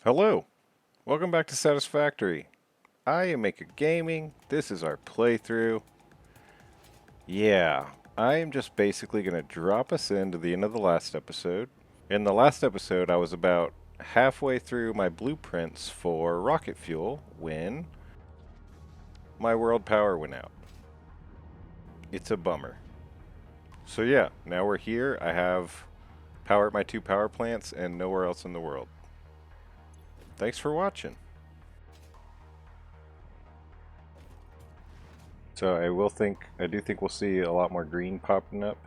Hello, welcome back to Satisfactory. I am Maker Gaming. This is our playthrough. Yeah, I am just basically going to drop us into the end of the last episode. In the last episode, I was about halfway through my blueprints for rocket fuel when my world power went out. It's a bummer. So yeah, now we're here. I have power at my 2 power plants and nowhere else in the world. Thanks for watching. So I do think we'll see a lot more green popping up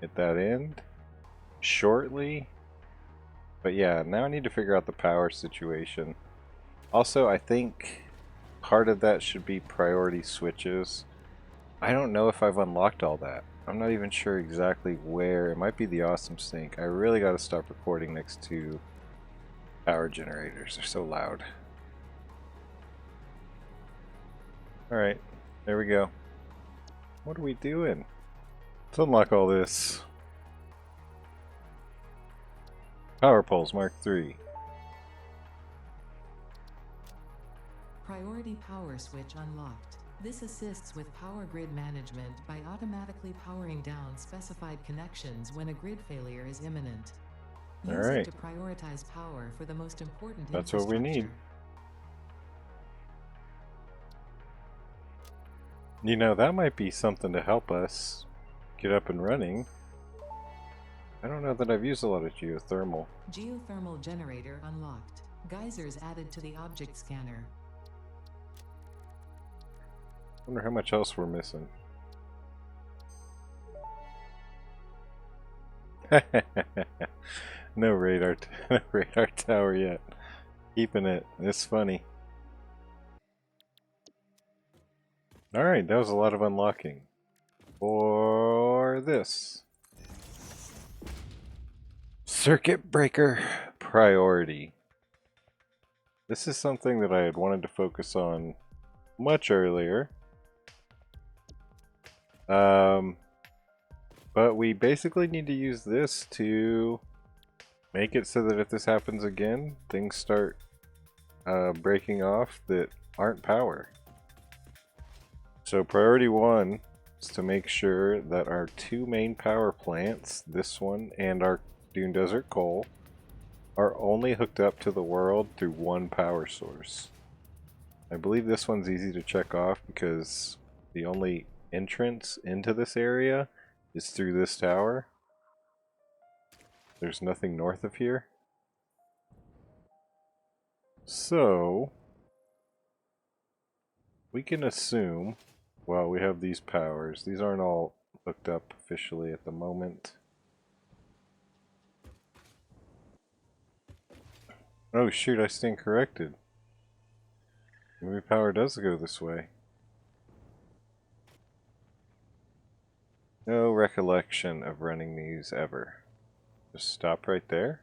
at that end shortly. But yeah, now I need to figure out the power situation. Also, I think part of that should be priority switches. I don't know if I've unlocked all that. I'm not even sure exactly where. It might be the awesome sink. I really got to stop recording next to power generators. They're so loud. Alright, there we go. What are we doing? Let's unlock all this. Power poles Mark III. Priority power switch unlocked. This assists with power grid management by automatically powering down specified connections when a grid failure is imminent. Use it to prioritize power for the most important That's what we need. You know, that might be something to help us get up and running. I don't know that I've used a lot of geothermal. Geothermal generator unlocked. Geysers added to the object scanner. Wonder how much else we're missing. No radar tower yet. Keeping it. It's funny. Alright, that was a lot of unlocking. For this. Circuit breaker priority. This is something that I had wanted to focus on much earlier. But we basically need to use this to make it so that if this happens again, things start breaking off that aren't power. So priority 1 is to make sure that our 2 main power plants, this one and our Dune Desert Coal, are only hooked up to the world through 1 power source. I believe this one's easy to check off because the only entrance into this area is through this tower. There's nothing north of here. So we can assume, well, we have these powers. These aren't all hooked up officially at the moment. Oh shoot, I stand corrected. Maybe power does go this way. No recollection of running these ever. Just stop right there.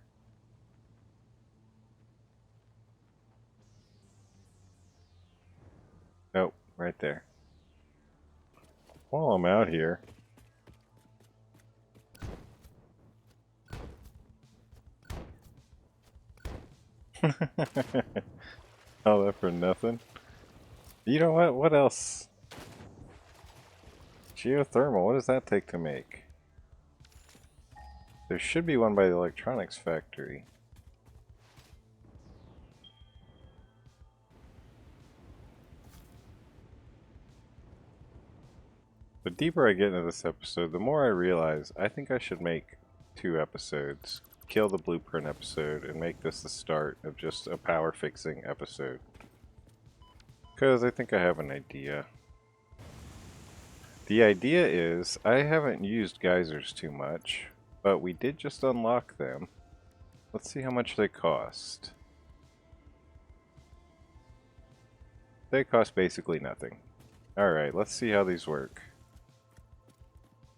Nope, right there. While I'm out here, all that for nothing. You know what? What else? Geothermal, what does that take to make? There should be one by the electronics factory. The deeper I get into this episode, the more I realize I think I should make 2 episodes. Kill the blueprint episode and make this the start of just a power fixing episode. Because I think I have an idea. The idea is, I haven't used geysers too much, but we did just unlock them. Let's see how much they cost. They cost basically nothing. Alright, let's see how these work.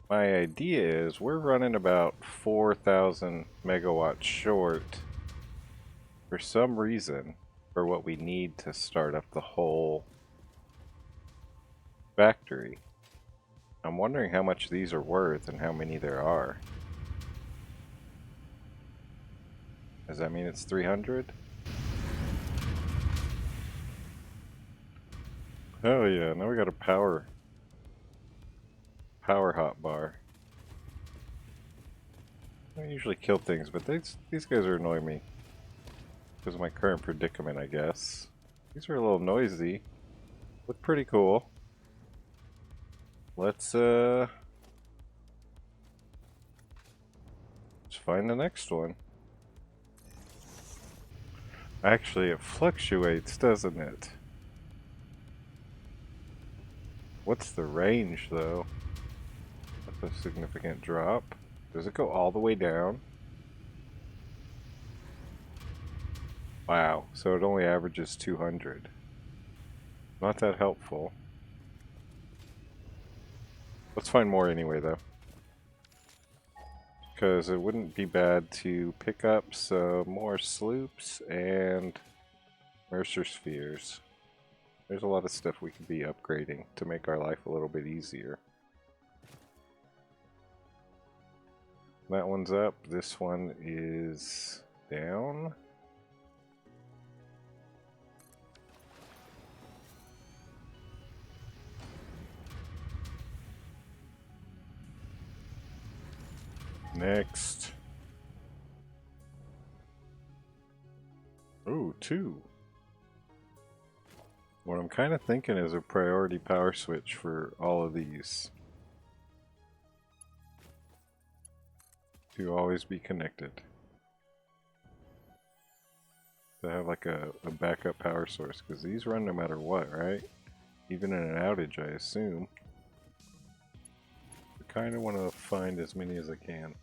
My idea is we're running about 4,000 megawatts short for some reason for what we need to start up the whole factory. I'm wondering how much these are worth and how many there are. Does that mean it's 300? Oh yeah, now we got a power hotbar. I usually kill things, but these guys are annoying me. Because of my current predicament, I guess. These are a little noisy. Look pretty cool. Let's find the next one. Actually, it fluctuates, doesn't it? What's the range, though? That's a significant drop. Does it go all the way down? Wow, so it only averages 200. Not that helpful. Let's find more anyway, though. Because it wouldn't be bad to pick up some more sloops and Mercer spheres. There's a lot of stuff we could be upgrading to make our life a little bit easier. That one's up. This one is down. Next. Oh, 2. What I'm kind of thinking is a priority power switch for all of these. To always be connected. To have like a backup power source, because these run no matter what, right? Even in an outage, I assume. I kind of want to find as many as I can.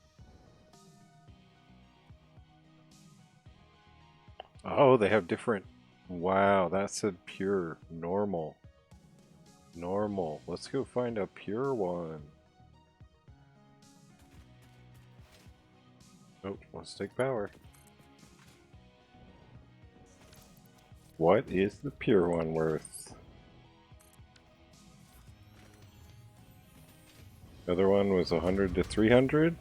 Oh, they have different... Wow, that said pure. Normal. Normal. Let's go find a pure one. Oh, let's take power. What is the pure one worth? The other one was 100 to 300.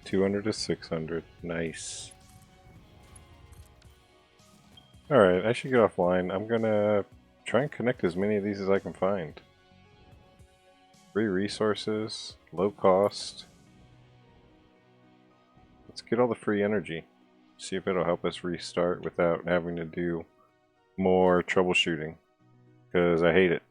200 to 600. Nice. Alright, I should get offline. I'm gonna try and connect as many of these as I can find. Free resources, low cost. Let's get all the free energy. See if it'll help us restart without having to do more troubleshooting. Because I hate it.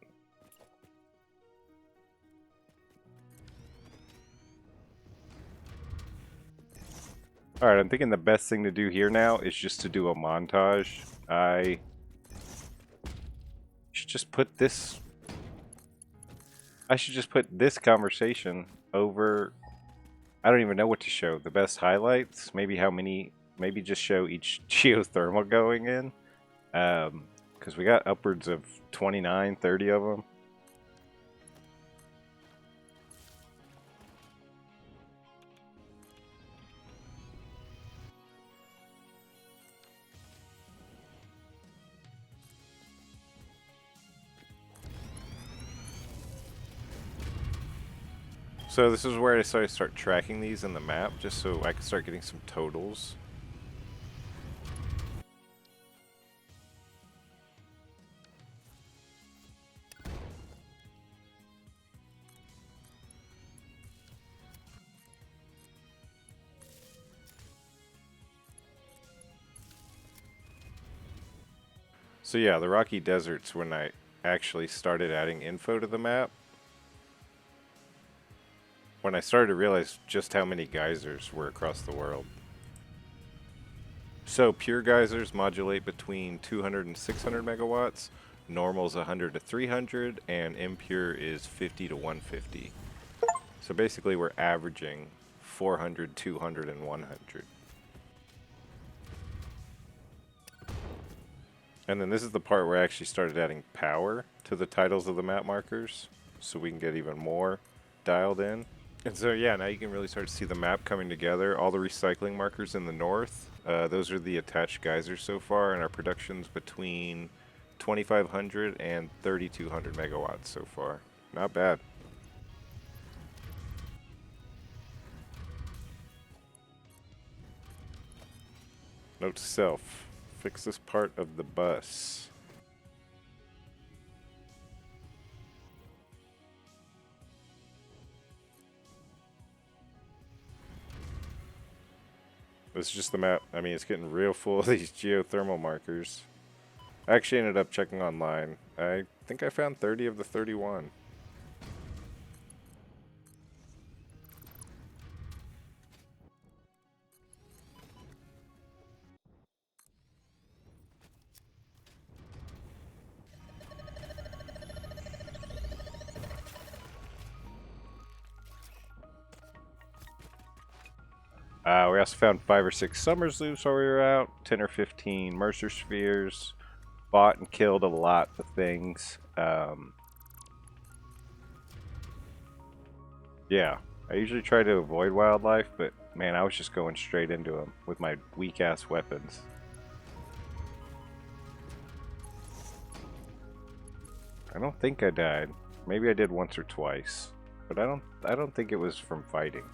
Alright, I'm thinking the best thing to do here now is just to do a montage. I should just put this... I should just put this conversation over... I don't even know what to show. The best highlights? Maybe how many... Maybe just show each geothermal going in. Because we got upwards of 29, 30 of them. So this is where I start tracking these in the map, just so I can start getting some totals. So yeah, the Rocky Desert's when I actually started adding info to the map. When I started to realize just how many geysers were across the world. So pure geysers modulate between 200 and 600 megawatts, normal's 100 to 300, and impure is 50 to 150. So basically we're averaging 400, 200, and 100. And then this is the part where I actually started adding power to the titles of the map markers, so we can get even more dialed in. And so yeah, now you can really start to see the map coming together. All the recycling markers in the north, those are the attached geysers so far, and our production's between 2,500 and 3,200 megawatts so far. Not bad. Note to self, fix this part of the bus. It's just the map. I mean, it's getting real full of these geothermal markers. I actually ended up checking online. I think I found 30 of the 31. We also found 5 or 6 Summers loops while we were out, 10 or 15 Mercer spheres, fought and killed a lot of things. Yeah, I usually try to avoid wildlife, but man, I was just going straight into them with my weak-ass weapons. I don't think I died. Maybe I did once or twice, but I don't think it was from fighting.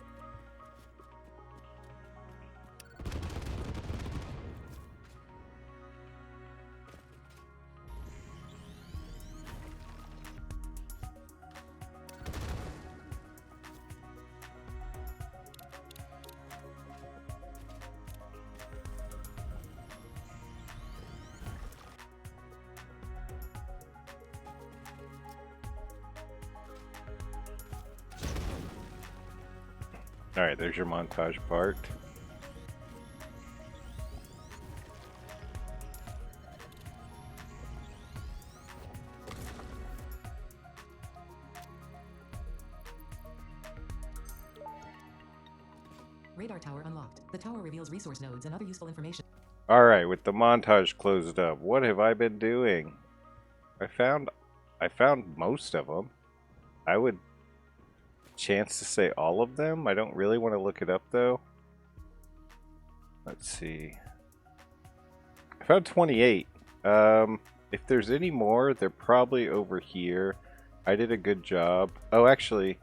Alright, there's your montage part. Radar tower unlocked. The tower reveals resource nodes and other useful information. Alright, with the montage closed up, what have I been doing? I found most of them. I would chance to say all of them. I don't really want to look it up though. Let's see. I found 28. If there's any more, they're probably over here. I did a good job. Oh, actually,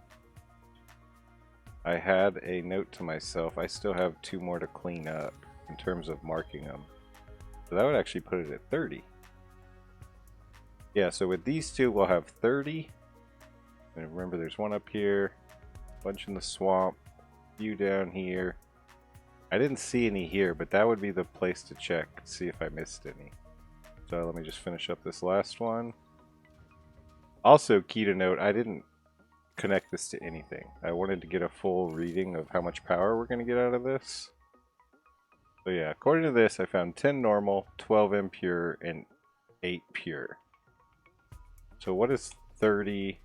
I had a note to myself. I still have 2 more to clean up in terms of marking them. So that would actually put it at 30. Yeah, so with these 2, we'll have 30. And remember, there's one up here, a bunch in the swamp, a few down here. I didn't see any here, but that would be the place to check, see if I missed any. So let me just finish up this last one. Also, key to note, I didn't connect this to anything. I wanted to get a full reading of how much power we're going to get out of this. So yeah, according to this, I found 10 normal, 12 impure, and 8 pure. So what does 30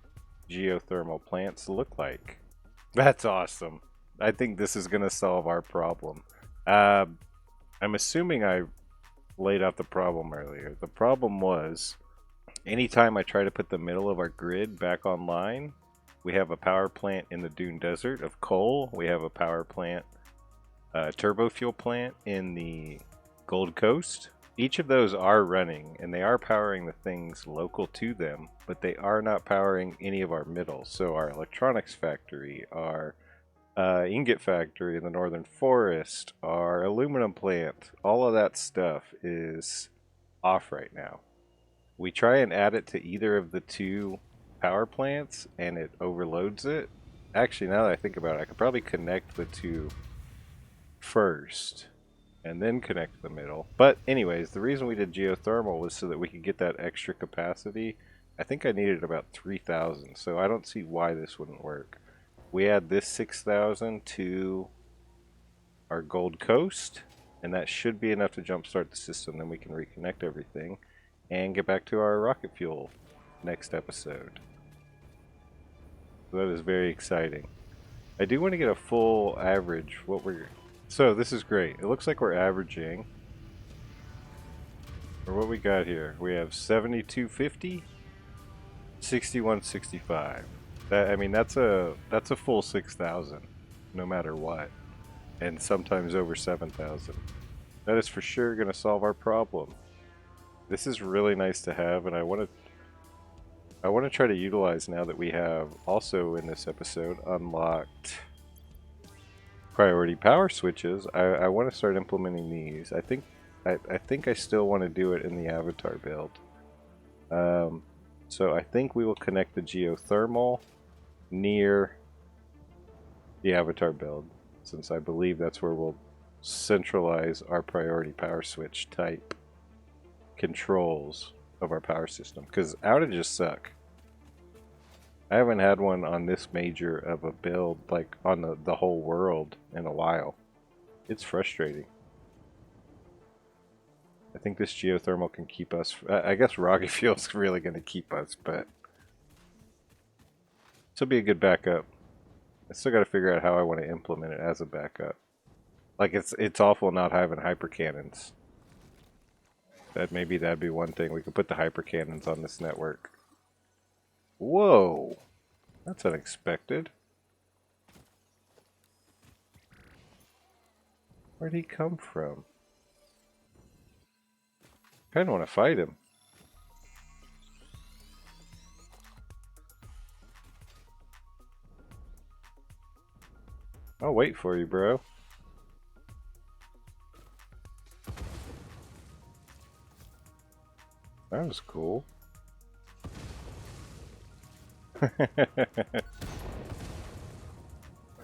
geothermal plants look like? That's awesome. I think this is going to solve our problem. I'm assuming I laid out the problem earlier. The problem was, anytime I try to put the middle of our grid back online, we have a power plant in the Dune Desert of coal. We have a power plant, turbo fuel plant in the Gold Coast. Each of those are running, and they are powering the things local to them, but they are not powering any of our middle. So our electronics factory, our ingot factory in the Northern Forest, our aluminum plant, all of that stuff is off right now. We try and add it to either of the 2 power plants, and it overloads it. Actually, now that I think about it, I could probably connect the 2 first and then connect the middle. But anyways, the reason we did geothermal was so that we could get that extra capacity. I think I needed about 3,000, so I don't see why this wouldn't work. We add this 6,000 to our Gold Coast, and that should be enough to jumpstart the system. Then we can reconnect everything and get back to our rocket fuel next episode. So that is very exciting. I do want to get a full average. So this is great. It looks like we're averaging. Or what we got here? We have 7250, 6165. I mean, that's a full 6,000, no matter what, and sometimes over 7,000. That is for sure going to solve our problem. This is really nice to have, and I want to try to utilize now that we have also in this episode unlocked priority power switches. I want to start implementing these. I think I still want to do it in the avatar build. So I think we will connect the geothermal near the avatar build, since I believe that's where we'll centralize our priority power switch type controls of our power system, because outages suck. I haven't had one on this major of a build, like on the whole world, in a while. It's frustrating. I think this geothermal can keep us. I guess rocket fuel is really going to keep us, but this will be a good backup. I still got to figure out how I want to implement it as a backup. Like it's awful not having hyper cannons. Maybe that'd be one thing. We could put the hyper cannons on this network. Whoa, that's unexpected. Where'd he come from? Kinda want to fight him. I'll wait for you, bro. That was cool. I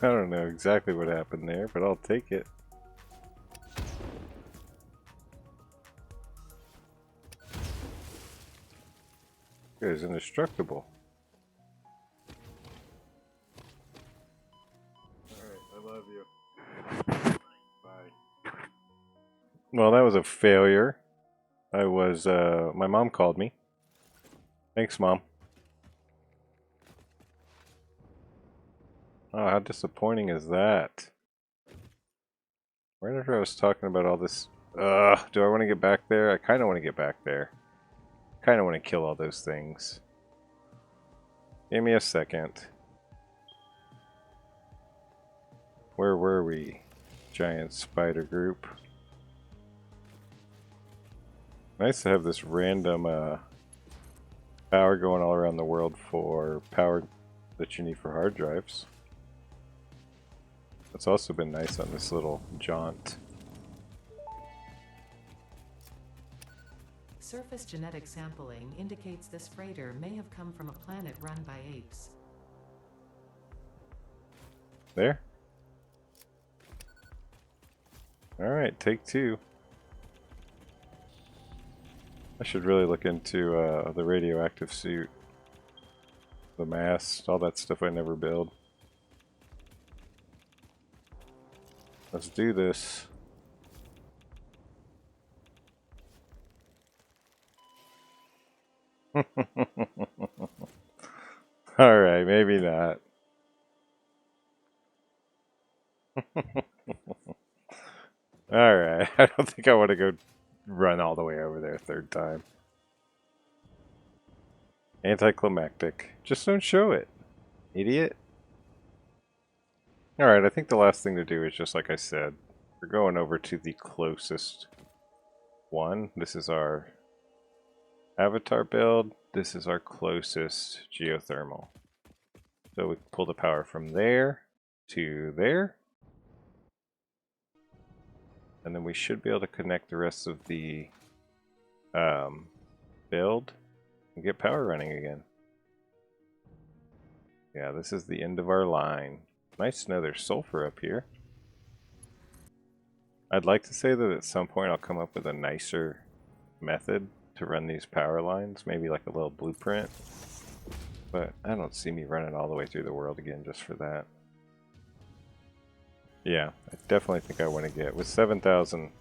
don't know exactly what happened there, but I'll take it. It's indestructible. Alright, I love you. Bye. Well, that was a failure. My mom called me. Thanks, Mom. Oh, how disappointing is that? Right after I was talking about all this... do I want to get back there? I kind of want to get back there. Kind of want to kill all those things. Give me a second. Where were we? Giant spider group. Nice to have this random power going all around the world for power that you need for hard drives. It's also been nice on this little jaunt. Surface genetic sampling indicates this freighter may have come from a planet run by apes. There? Alright, take two. I should really look into the radioactive suit. The mast, all that stuff I never build. Let's do this. Alright, maybe not. Alright, I don't think I want to go run all the way over there a third time. Anticlimactic. Just don't show it, idiot. Alright, I think the last thing to do is just like I said. We're going over to the closest one. This is our avatar build. This is our closest geothermal. So we pull the power from there to there. And then we should be able to connect the rest of the build and get power running again. Yeah, this is the end of our line. Nice to know there's sulfur up here. I'd like to say that at some point I'll come up with a nicer method to run these power lines, maybe like a little blueprint. But I don't see me running all the way through the world again just for that. Yeah, I definitely think I want to get, with 7,000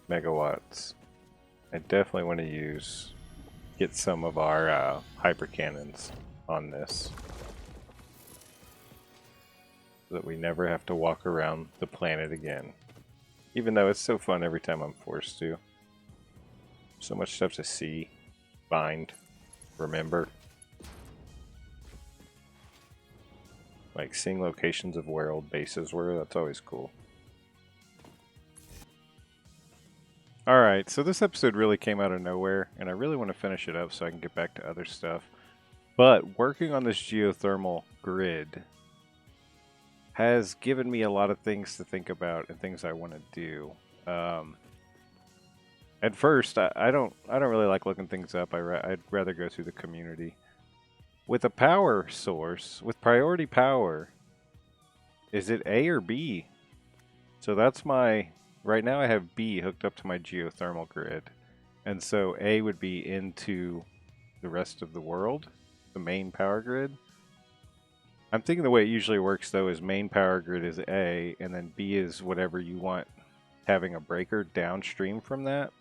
megawatts, I definitely want to get some of our hyper cannons on this. So that we never have to walk around the planet again. Even though it's so fun every time I'm forced to. So much stuff to see, find, remember. Like seeing locations of where old bases were, that's always cool. Alright, so this episode really came out of nowhere, and I really want to finish it up so I can get back to other stuff. But working on this geothermal grid has given me a lot of things to think about and things I want to do. At first, I don't really like looking things up. I'd rather go through the community. With a power source, with priority power, is it A or B? So that's my right now I have B hooked up to my geothermal grid. And so A would be into the rest of the world, the main power grid. I'm thinking the way it usually works though is main power grid is A, and then B is whatever you want having a breaker downstream from that.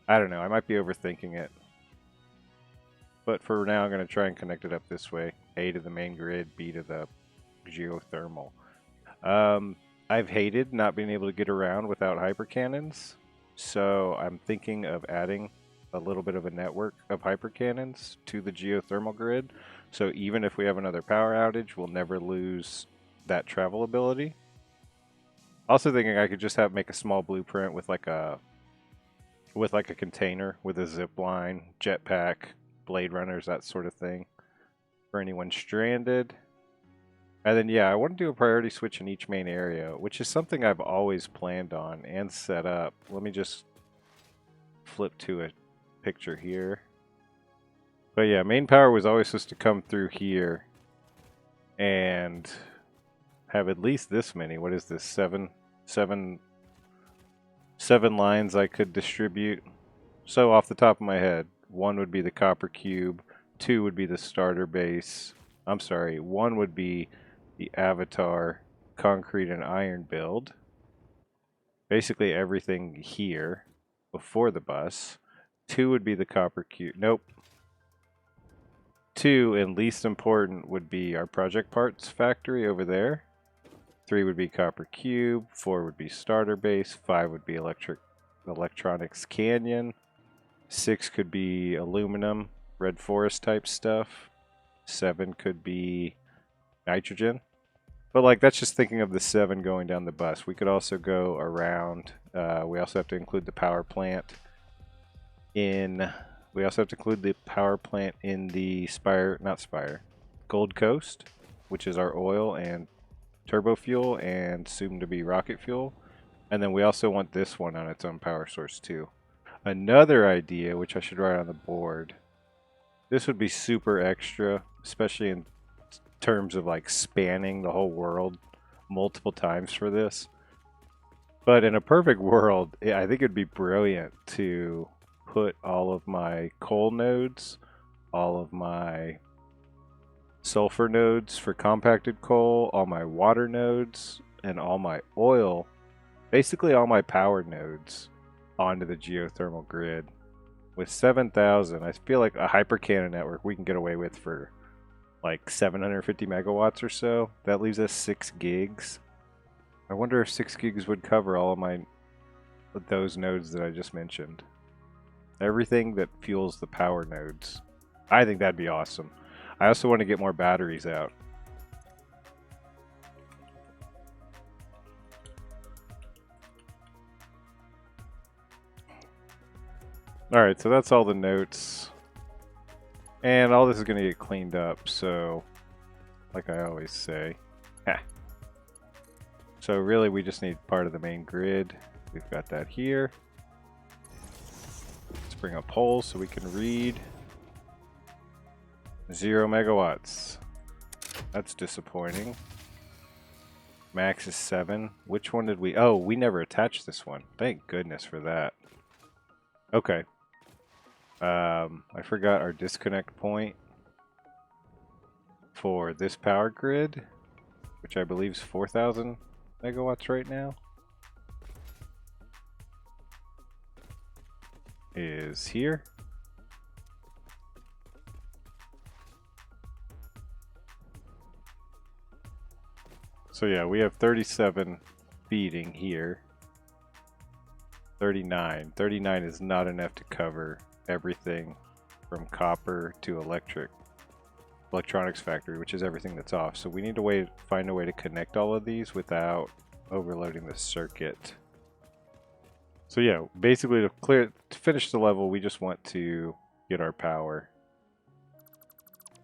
I don't know, I might be overthinking it. But for now, I'm going to try and connect it up this way. A to the main grid, B to the geothermal. I've hated not being able to get around without hypercannons. So I'm thinking of adding a little bit of a network of hypercannons to the geothermal grid. So even if we have another power outage, we'll never lose that travel ability. Also thinking I could just make a small blueprint with like a container with a zip line, jetpack, Blade Runners, that sort of thing for anyone stranded. And then, yeah, I want to do a priority switch in each main area, which is something I've always planned on and set up. Let me just flip to a picture here. But yeah, main power was always supposed to come through here and have at least this many. What is this? Seven lines I could distribute. So off the top of my head, 1 would be the copper cube, 2 would be the starter base. I'm sorry, 1 would be the avatar concrete and iron build. Basically everything here before the bus. 2 would be the copper cube. Nope. 2, and least important, would be our project parts factory over there. 3 would be copper cube. 4 would be starter base. 5 would be electronics canyon. 6 could be aluminum, red forest type stuff. 7 could be nitrogen. But like, that's just thinking of the 7 going down the bus. We could also go around. We also have to include the power plant in. We also have to include the power plant in the Gold Coast, which is our oil and turbo fuel and soon to be rocket fuel. And then we also want this one on its own power source too. Another idea, which I should write on the board, this would be super extra, especially in terms of like spanning the whole world multiple times for this. But in a perfect world, I think it'd be brilliant to put all of my coal nodes, all of my sulfur nodes for compacted coal, all my water nodes, and all my oil, basically all my power nodes onto the geothermal grid. With 7,000, I feel like a hypercannon network we can get away with for like 750 megawatts or so. That leaves us 6 gigs. I wonder if 6 gigs would cover all of those nodes that I just mentioned. Everything that fuels the power nodes. I think that'd be awesome. I also want to get more batteries out. Alright, so that's all the notes. And all this is going to get cleaned up, so like I always say. So really we just need part of the main grid. We've got that here. Let's bring up poles so we can read. 0 megawatts. That's disappointing. Max is 7. Which one did we... Oh, we never attached this one. Thank goodness for that. Okay. I forgot our disconnect point for this power grid, which I believe is 4,000 megawatts right now. Is here. So yeah, we have 37 feeding here. 39. 39 is not enough to cover everything from copper to electronics factory, which is everything that's off. So we need to find a way to connect all of these without overloading the circuit. So yeah, basically to finish the level, we just want to get our power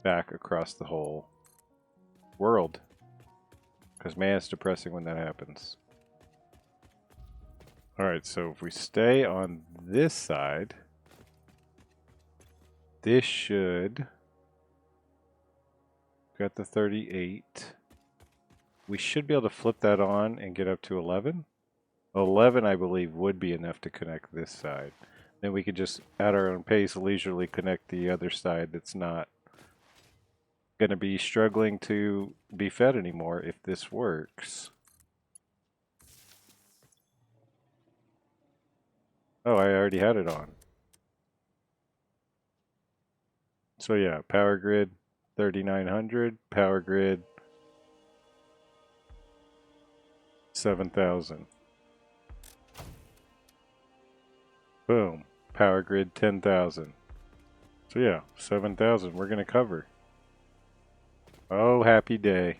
back across the whole world. Because man, it's depressing when that happens. Alright, so if we stay on this side, this should... Got the 38. We should be able to flip that on and get up to 11. 11, I believe, would be enough to connect this side. Then we could just, at our own pace, leisurely connect the other side that's not going to be struggling to be fed anymore if this works. Oh, I already had it on. So yeah, power grid 3900, power grid 7000. Boom, power grid 10,000. So yeah, 7,000 we're going to cover. Oh, happy day.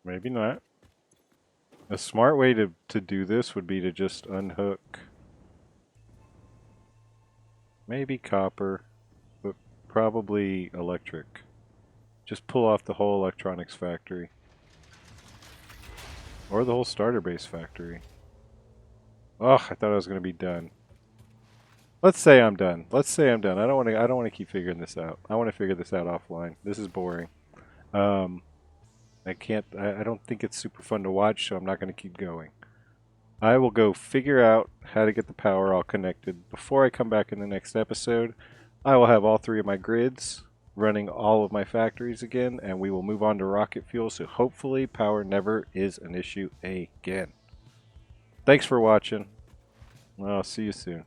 Maybe not. A smart way to do this would be to just unhook maybe copper, but probably electric. Just pull off the whole electronics factory. Or the whole starter base factory. Oh, I thought I was going to be done. Let's say I'm done. Let's say I'm done. I don't want to keep figuring this out. I want to figure this out offline. This is boring. I don't think it's super fun to watch, so I'm not going to keep going. I will go figure out how to get the power all connected. Before I come back in the next episode, I will have all 3 of my grids running all of my factories again, and we will move on to rocket fuel, so hopefully power never is an issue again. Thanks for watching. I'll see you soon.